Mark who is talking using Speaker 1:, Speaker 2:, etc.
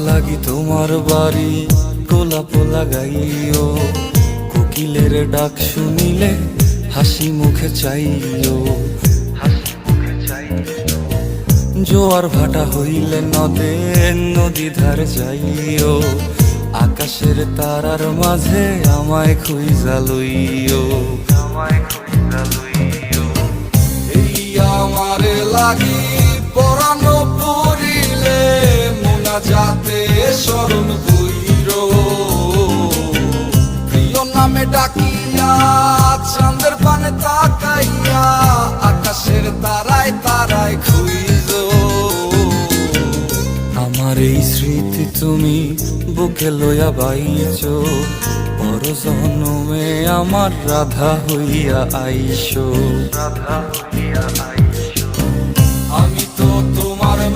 Speaker 1: লাগি তোমার বাড়ি গোলাপ লাগাইও, কোকিলের ডাক শুনিলে হাসি মুখে চাইও, জোয়ার ভাটা হইলে নদে নদী ধারে যাইও, আকাশের তারার মাঝে আমায় খুঁজা লইও, এই আমারে লাগি পরানো পড়িলে মোনা যাতে স্মরণ কইরো, প্রিয় নামে ডাকিয়া চাঁদের পানে তাকাইয়া আকাশের তারায় তারায় খুঁজো। আমার এই স্মৃতি তুমি বুকে লইয়া বাইছো, পর জন্মে আমার রাধা হইয়া আইসো, রাধা হইয়া আইসো। আমি